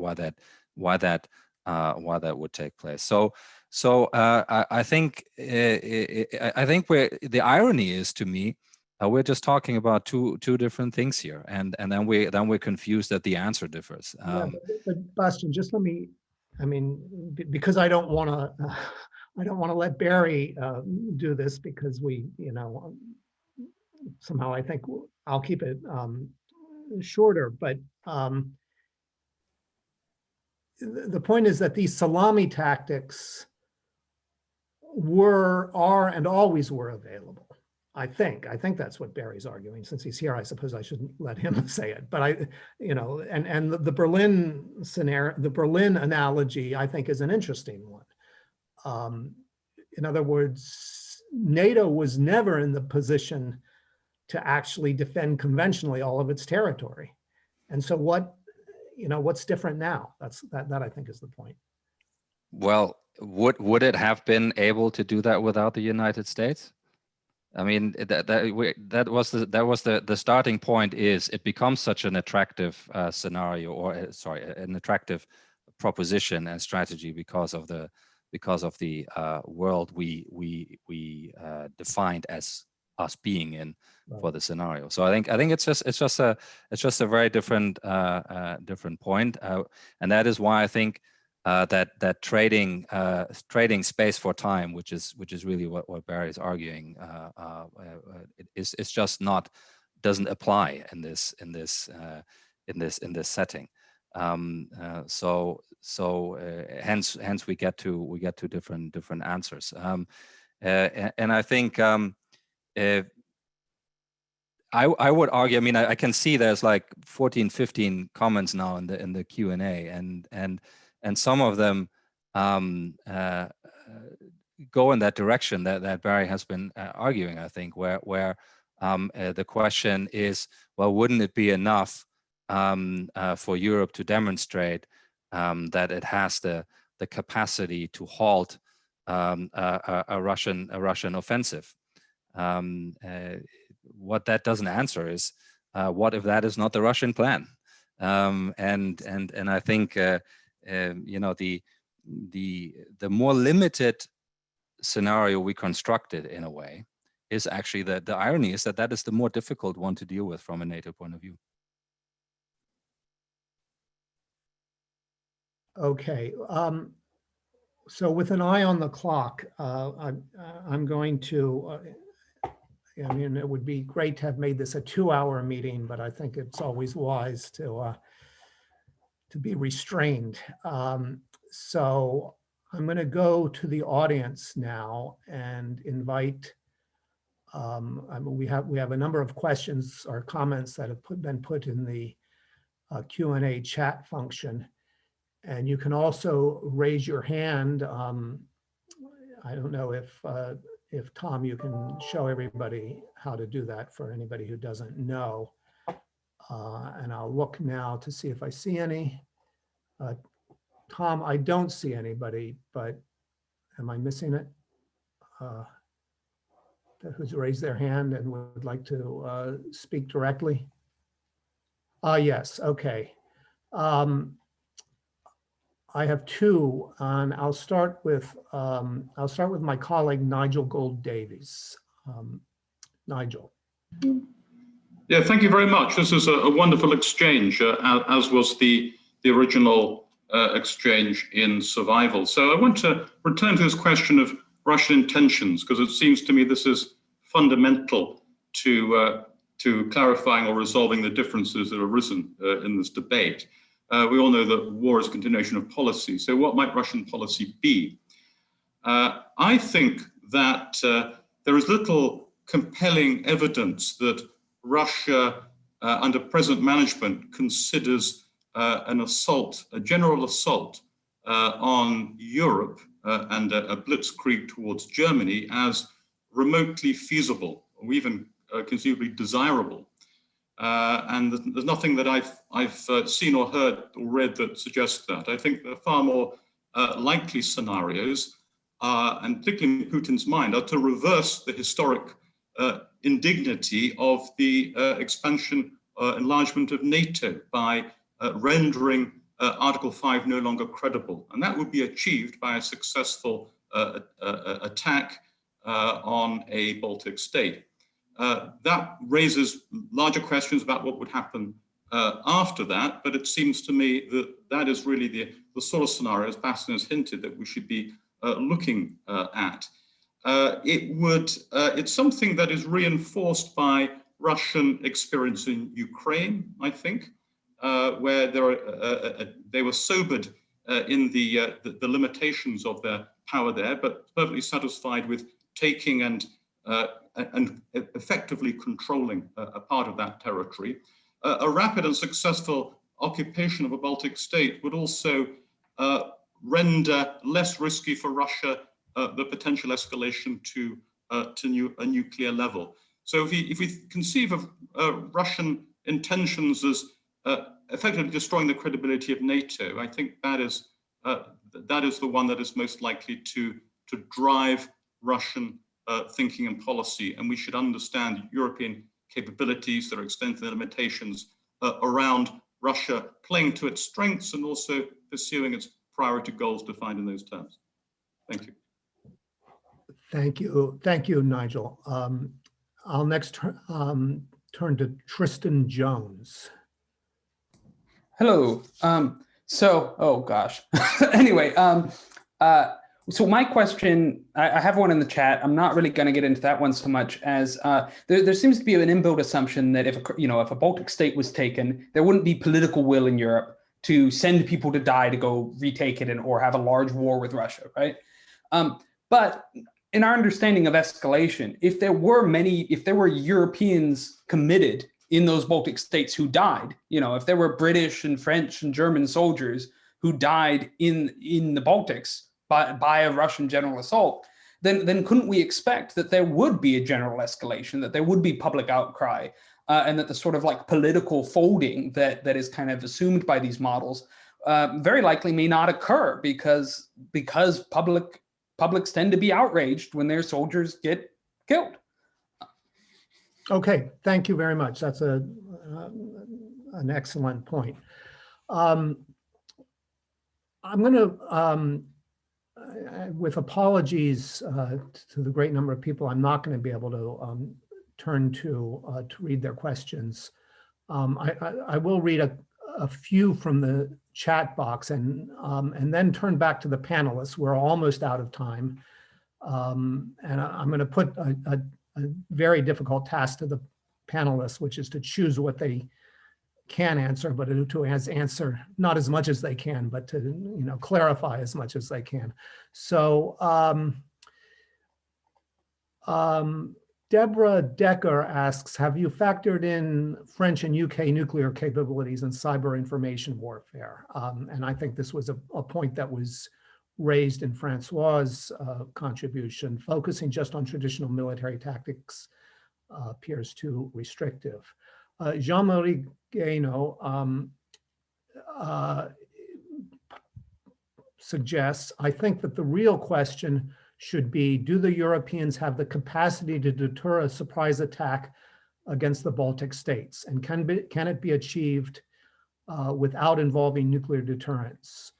would take place. So I think where the irony is, to me, we're just talking about two different things here, and then we're confused that the answer differs. Yeah, but Bastian, just let me, I mean, because I don't want to let Barry do this, because we, you know, somehow I think I'll keep it shorter, but the point is that these salami tactics are and always were available. I think that's what Barry's arguing. Since he's here, I suppose I shouldn't let him say it. But and the Berlin scenario, the Berlin analogy, I think is an interesting one. In other words, NATO was never in the position to actually defend conventionally all of its territory. And so what's different now? That I think is the point. Well, would it have been able to do that without the United States? I mean, that was the starting point. Is it becomes such an attractive scenario, or an attractive proposition and strategy because of the world we defined as us being in for the scenario. So I think it's just a very different point, and that is why I think that trading space for time, which is really what Barry is arguing, it's just doesn't apply in this setting. Hence we get to different answers. And I think I would argue, I mean, I can see there's like 14, 15 comments now in the Q&A, and some of them go in that direction that Barry has been arguing, I think, where the question is, well, wouldn't it be enough for Europe to demonstrate that it has the capacity to halt a Russian offensive? What that doesn't answer is, what if that is not the Russian plan? And I think you know, the more limited scenario we constructed, in a way, is actually the irony is that is the more difficult one to deal with from a NATO point of view. Okay. So with an eye on the clock, I'm going to, I mean, it would be great to have made this a 2-hour meeting, but I think it's always wise to be restrained. So I'm going to go to the audience now and invite, I mean, we have a number of questions or comments that have been put in the Q&A chat function. And you can also raise your hand. I don't know if Tom, you can show everybody how to do that for anybody who doesn't know. And I'll look now to see if I see any. Tom, I don't see anybody, but am I missing it? Who's raised their hand and would like to speak directly? Yes, okay. I have two, and I'll start with my colleague Nigel Gold-Davies. Nigel. Yeah, thank you very much. This is a wonderful exchange, as was the original exchange in survival. So I want to return to this question of Russian intentions, because it seems to me this is fundamental to clarifying or resolving the differences that have arisen in this debate. We all know that war is a continuation of policy. So what might Russian policy be? I think that there is little compelling evidence that Russia, under present management, considers an assault, a general assault on Europe and a blitzkrieg towards Germany as remotely feasible or even conceivably desirable. And there's nothing that I've seen or heard or read that suggests that. I think the far more likely scenarios, and particularly in Putin's mind, are to reverse the historic indignity of the expansion, enlargement of NATO by rendering Article 5 no longer credible. And that would be achieved by a successful attack on a Baltic state. That raises larger questions about what would happen after that, but it seems to me that that is really the sort of scenario, as Bastian has hinted, that we should be looking at. It's something that is reinforced by Russian experience in Ukraine, I think, where they were sobered in the limitations of their power there, but perfectly satisfied with taking and effectively controlling a part of that territory. A rapid and successful occupation of a Baltic state would also render less risky for Russia the potential escalation to a nuclear level. So if we conceive of Russian intentions as effectively destroying the credibility of NATO, I think that is the one that is most likely to drive Russian thinking and policy, and we should understand European capabilities, their extent and their limitations around Russia playing to its strengths and also pursuing its priority goals defined in those terms. Thank you. Thank you, Nigel. I'll next turn to Tristan Jones. Hello. Oh gosh. Anyway, so my question, I have one in the chat. I'm not really going to get into that one so much as there seems to be an inbuilt assumption that if a Baltic state was taken, there wouldn't be political will in Europe to send people to die to go retake it or have a large war with Russia, right? But in our understanding of escalation, if there were Europeans committed in those Baltic states who died, if there were British and French and German soldiers who died in the Baltics by a Russian general assault, then couldn't we expect that there would be a general escalation, that there would be public outcry, and that the sort of like political folding that is kind of assumed by these models very likely may not occur because publics tend to be outraged when their soldiers get killed. Okay, thank you very much. That's an excellent point. I'm going to, with apologies to the great number of people, I'm not going to be able to turn to read their questions. I will read a few from the chat box and then turn back to the panelists. We're almost out of time. And I'm going to put a very difficult task to the panelists, which is to choose what they can answer, but to answer not as much as they can, but to clarify as much as they can. So Deborah Decker asks, have you factored in French and UK nuclear capabilities in cyber information warfare? And I think this was a point that was raised in Francois' contribution. Focusing just on traditional military tactics appears too restrictive. Jean-Marie Guénaud suggests, I think that the real question should be, do the Europeans have the capacity to deter a surprise attack against the Baltic states? And can it be achieved without involving nuclear deterrence?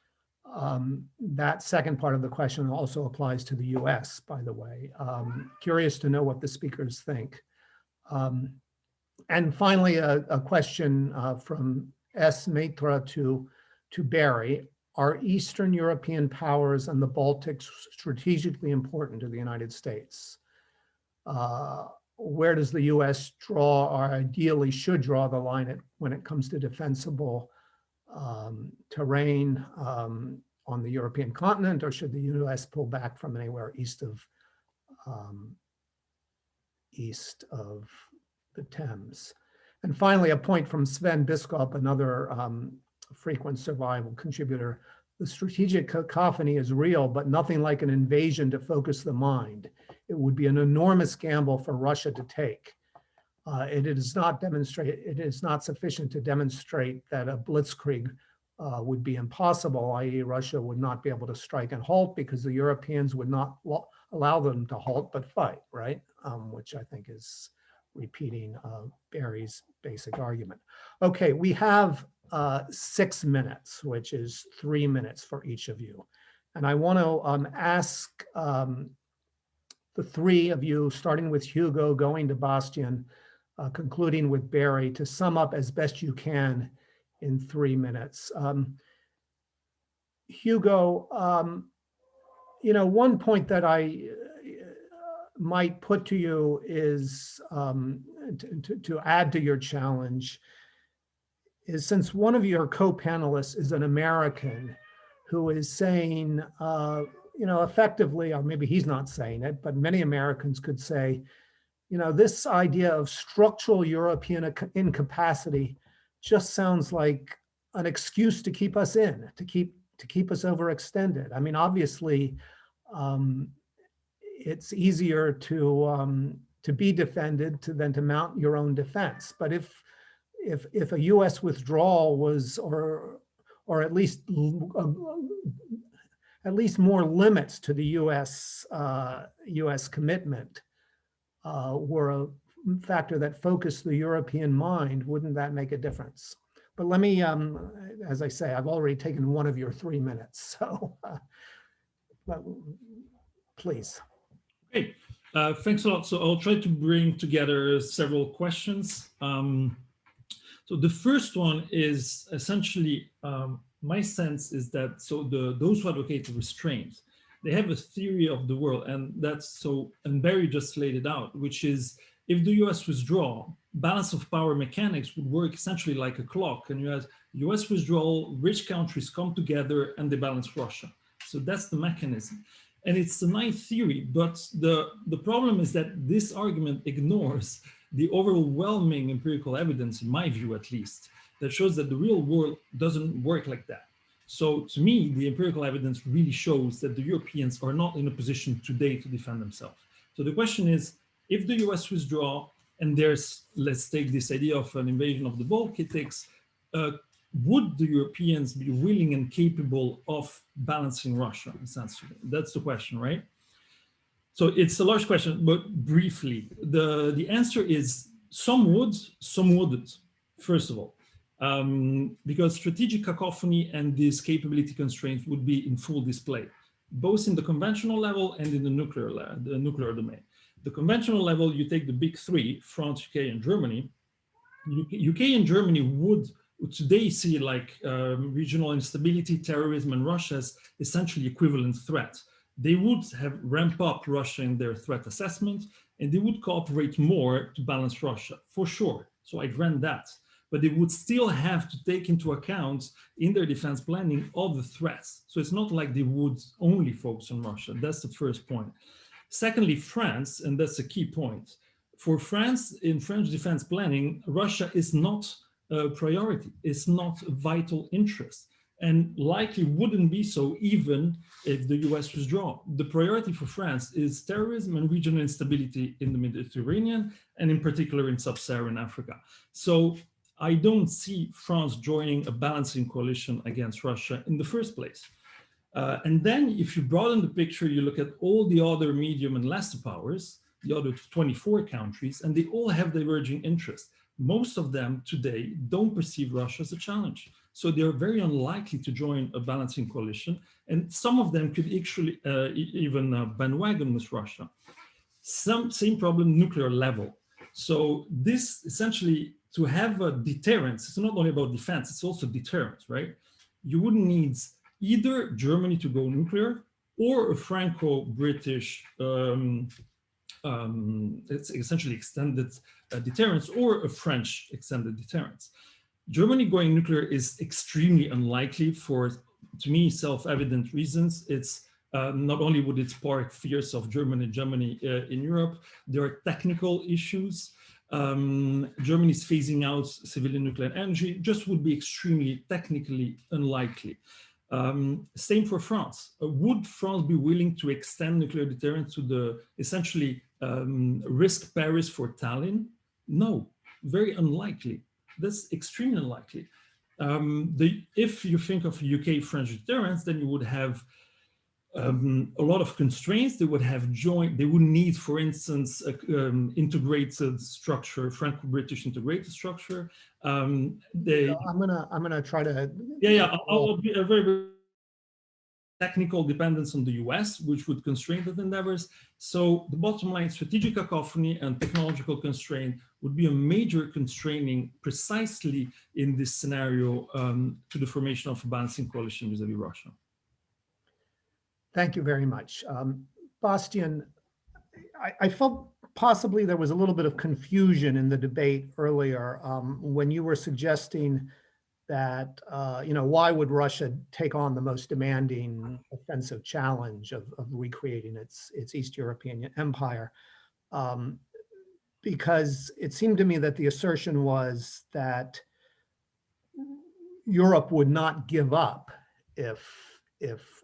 That second part of the question also applies to the US, by the way. Curious to know what the speakers think. And finally, a question from S. Mitra to Barry. Are Eastern European powers and the Baltics strategically important to the United States? Where does the US draw, or ideally should draw, the line when it comes to defensible terrain on the European continent, or should the US pull back from anywhere east of the Thames? And finally, a point from Sven Biskop, another frequent survival contributor. The strategic cacophony is real, but nothing like an invasion to focus the mind. It would be an enormous gamble for Russia to take. It is not sufficient to demonstrate that a blitzkrieg would be impossible, i.e. Russia would not be able to strike and halt because the Europeans would not allow them to halt but fight, right? Which I think is repeating Barry's basic argument. Okay, we have 6 minutes, which is 3 minutes for each of you. And I want to ask the three of you, starting with Hugo, going to Bastian, concluding with Barry, to sum up as best you can in 3 minutes. Hugo, one point that I might put to you is to add to your challenge is, since one of your co-panelists is an American who is saying, effectively, or maybe he's not saying it, but many Americans could say, this idea of structural European incapacity just sounds like an excuse to keep us in, to keep us overextended. I mean, obviously, it's easier to be defended than to mount your own defense. But if a U.S. withdrawal was, or at least more limits to the U.S. commitment were a factor that focused the European mind, wouldn't that make a difference? But let me, as I say, I've already taken one of your 3 minutes, so please. Great, thanks a lot. So I'll try to bring together several questions. So the first one is essentially, my sense is that, those who advocate restraint, they have a theory of the world, and and Barry just laid it out, which is, if the US withdraw, balance of power mechanics would work essentially like a clock, and you have US withdrawal, rich countries come together and they balance Russia. So that's the mechanism. And it's a nice theory, but the problem is that this argument ignores the overwhelming empirical evidence, in my view at least, that shows that the real world doesn't work like that. So to me, the empirical evidence really shows that the Europeans are not in a position today to defend themselves. So the question is, if the US withdraw, and there's, let's take this idea of an invasion of the Baltics, would the Europeans be willing and capable of balancing Russia, essentially? That's the question, right? So it's a large question, but briefly, the answer is some would, some wouldn't, first of all, because strategic cacophony and these capability constraints would be in full display, both in the conventional level and in the nuclear domain. The conventional level, you take the big three, France, UK, and Germany. UK and Germany would today see like regional instability, terrorism, and Russia as essentially equivalent threats. They would have ramp up Russia in their threat assessment, and they would cooperate more to balance Russia, for sure. So I grant that. But they would still have to take into account in their defense planning all the threats. So it's not like they would only focus on Russia. That's the first point. Secondly, France, and that's a key point. For France, in French defense planning, Russia is not a priority. It's not a vital interest, and likely wouldn't be so even if the US withdraw. The priority for France is terrorism and regional instability in the Mediterranean, and in particular in sub-Saharan Africa. So I don't see France joining a balancing coalition against Russia in the first place. And then if you broaden the picture, you look at all the other medium and lesser powers, the other 24 countries, and they all have diverging interests. Most of them today don't perceive Russia as a challenge. So they're very unlikely to join a balancing coalition. And some of them could actually even bandwagon with Russia. Same problem, nuclear level. So this essentially, to have a deterrence, it's not only about defense, it's also deterrence, right? You wouldn't need either Germany to go nuclear or a Franco-British, it's essentially extended deterrence, or a French extended deterrence. Germany going nuclear is extremely unlikely for, to me, self-evident reasons. It's not only would it spark fears of German hegemony in Europe, there are technical issues. Germany's phasing out civilian nuclear energy just would be extremely technically unlikely. Same for France. Would France be willing to extend nuclear deterrence to the essentially risk Paris for Tallinn? No, very unlikely. That's extremely unlikely. If you think of UK-French deterrence, then you would have a lot of constraints. They would have joined, they would need, for instance, integrated structure, Franco-British integrated structure. I'm gonna try to. Yeah, I'll be a very technical dependence on the US, which would constrain the endeavors. So the bottom line, strategic cacophony and technological constraint would be a major constraining precisely in this scenario to the formation of a balancing coalition vis-a-vis Russia. Thank you very much. Bastian, I felt possibly there was a little bit of confusion in the debate earlier when you were suggesting that, why would Russia take on the most demanding offensive challenge of recreating its East European empire? Because it seemed to me that the assertion was that Europe would not give up if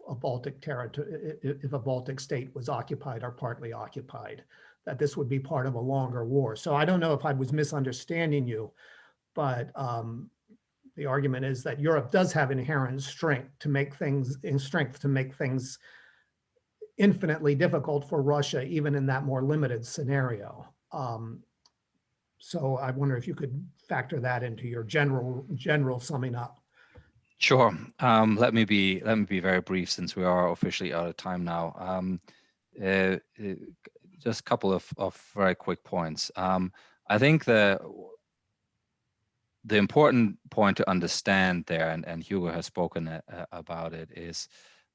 a Baltic territory, if a Baltic state was occupied or partly occupied, that this would be part of a longer war. So I don't know if I was misunderstanding you, but the argument is that Europe does have inherent strength to make things infinitely difficult for Russia, even in that more limited scenario. So I wonder if you could factor that into your general summing up. Sure. Let me be very brief, since we are officially out of time now. Just a couple of very quick points. I think the important point to understand there, and Hugo has spoken about it, is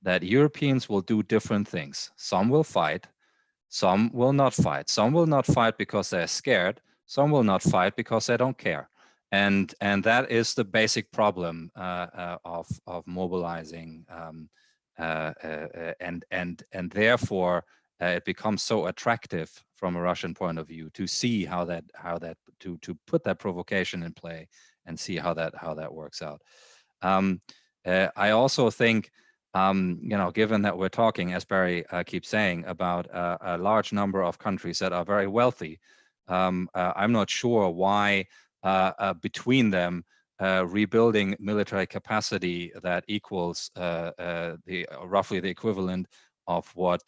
that Europeans will do different things. Some will fight, some will not fight. Some will not fight because they're scared. Some will not fight because they don't care. And that is the basic problem of mobilizing and therefore it becomes so attractive from a Russian point of view to see to put that provocation in play and see how that works out. I also think, given that we're talking, as Barry keeps saying, about a large number of countries that are very wealthy, I'm not sure why between them rebuilding military capacity that equals roughly the equivalent of what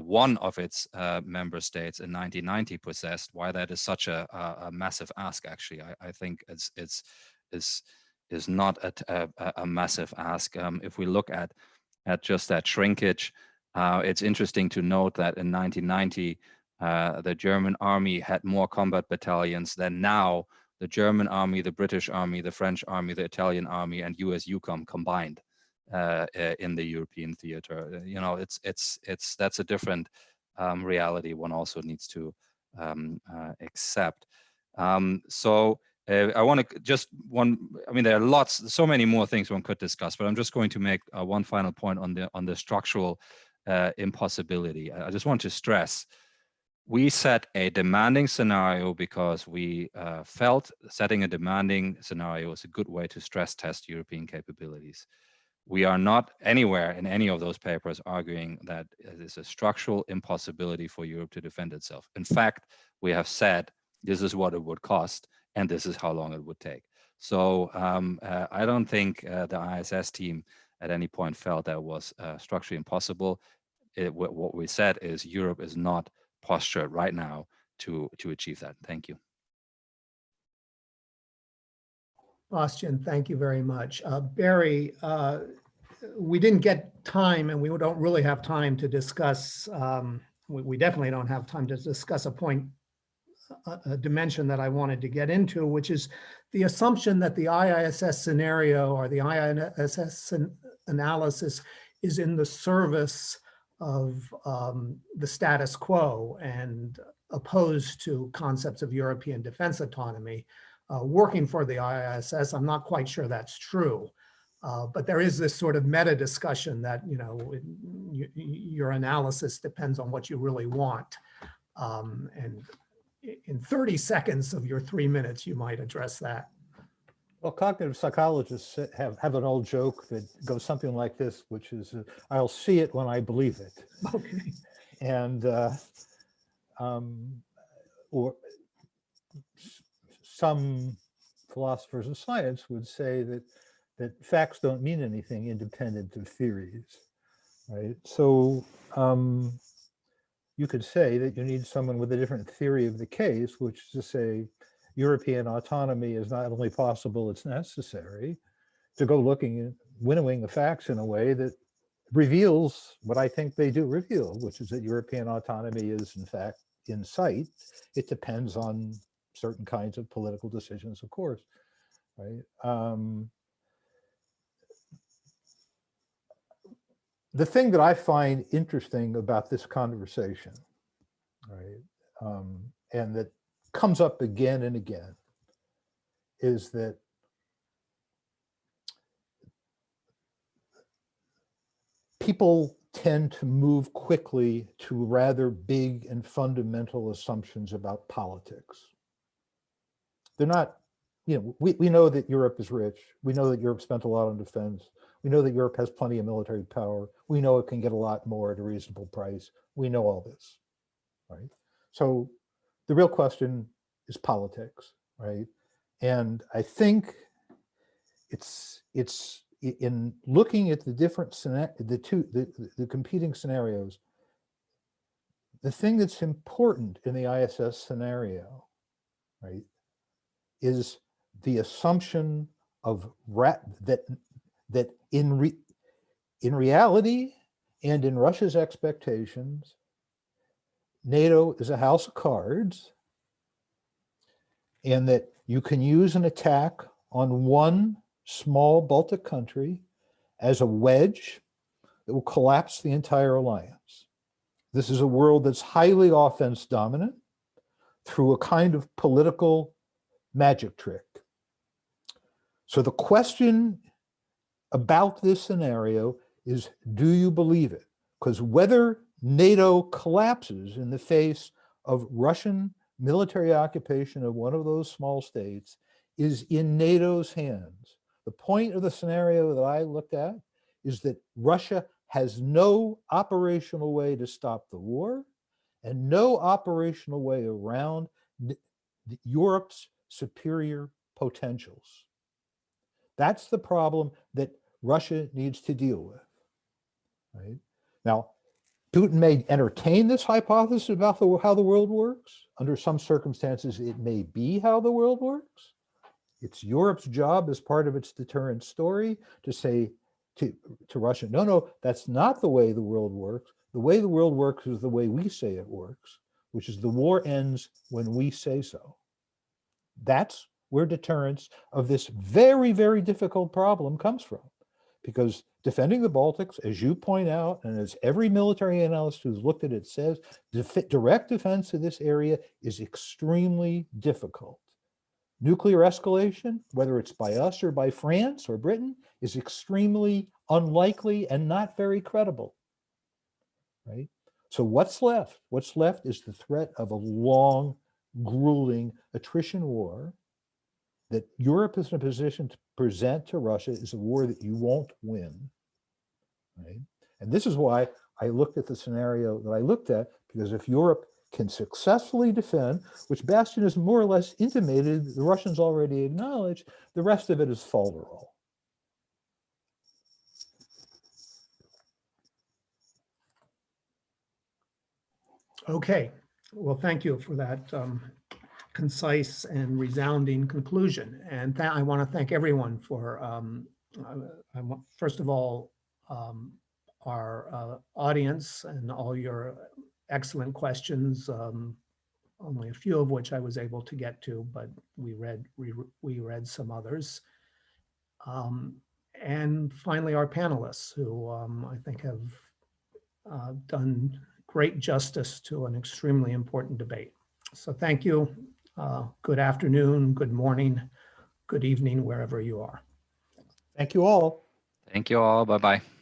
one of its member states in 1990 possessed, why that is such a massive ask. Actually, I think is not a massive ask. If we look at just that shrinkage, it's interesting to note that in 1990, the German army had more combat battalions than now the German army, the British army, the French army, the Italian army, and US EUCOM combined in the European theater. That's a different reality one also needs to accept. I want to there are so many more things one could discuss, but I'm just going to make one final point on the structural impossibility. I just want to stress, we set a demanding scenario because we felt setting a demanding scenario is a good way to stress test European capabilities. We are not anywhere in any of those papers arguing that it is a structural impossibility for Europe to defend itself. In fact, we have said this is what it would cost, and this is how long it would take. So I don't think the IISS team at any point felt that was structurally impossible. What we said is Europe is not postured right now to achieve that. Thank you. Bastian, thank you very much. Barry, we didn't get time, and we don't really have time to discuss, we definitely don't have time to discuss a dimension that I wanted to get into, which is the assumption that the IISS scenario or the IISS analysis is in the service of the status quo and opposed to concepts of European defense autonomy. Working for the IISS, I'm not quite sure that's true, but there is this sort of meta discussion that your analysis depends on what you really want. And in 30 seconds of your 3 minutes, you might address that. Well, cognitive psychologists have an old joke that goes something like this, which is, I'll see it when I believe it. Okay. And or some philosophers of science would say that facts don't mean anything independent of theories, right? So you could say that you need someone with a different theory of the case, which is to say European autonomy is not only possible, it's necessary, to go looking at winnowing the facts in a way that reveals what I think they do reveal, which is that European autonomy is in fact in sight. It depends on certain kinds of political decisions, of course, right? The thing that I find interesting about this conversation, right, and that comes up again and again, is that people tend to move quickly to rather big and fundamental assumptions about politics. They're not, we know that Europe is rich. We know that Europe spent a lot on defense. We know that Europe has plenty of military power. We know it can get a lot more at a reasonable price. We know all this, right? So the real question is politics, right? And I think it's in looking at the different the competing scenarios, the thing that's important in the IISS scenario, right, is the assumption of that in reality and in Russia's expectations, NATO is a house of cards, and that you can use an attack on one small Baltic country as a wedge that will collapse the entire alliance. This is a world that's highly offense dominant through a kind of political magic trick. So the question about this scenario is, do you believe it? Because whether NATO collapses in the face of Russian military occupation of one of those small states is in NATO's hands. The point of the scenario that I looked at is that Russia has no operational way to stop the war and no operational way around Europe's superior potentials. That's the problem that Russia needs to deal with. Right? Now, Putin may entertain this hypothesis about how the world works. Under some circumstances, it may be how the world works. It's Europe's job as part of its deterrence story to say to Russia, no, no, that's not the way the world works. The way the world works is the way we say it works, which is the war ends when we say so. That's where deterrence of this very, very difficult problem comes from. Because defending the Baltics, as you point out, and as every military analyst who's looked at it says, direct defense of this area is extremely difficult. Nuclear escalation, whether it's by us or by France or Britain, is extremely unlikely and not very credible, right? So what's left? What's left is the threat of a long, grueling attrition war that Europe is in a position to present to Russia is a war that you won't win, right? And this is why I looked at the scenario that I looked at, because if Europe can successfully defend, which Bastian has more or less intimated, the Russians already acknowledge, the rest of it is falderall. Okay, well, thank you for that concise and resounding conclusion. And I want to thank everyone for, first of all, our audience and all your excellent questions, only a few of which I was able to get to, but we read some others. And finally, our panelists who I think have done great justice to an extremely important debate. So thank you. Good afternoon, good morning, good evening, wherever you are. Thank you all. Thank you all. Bye-bye.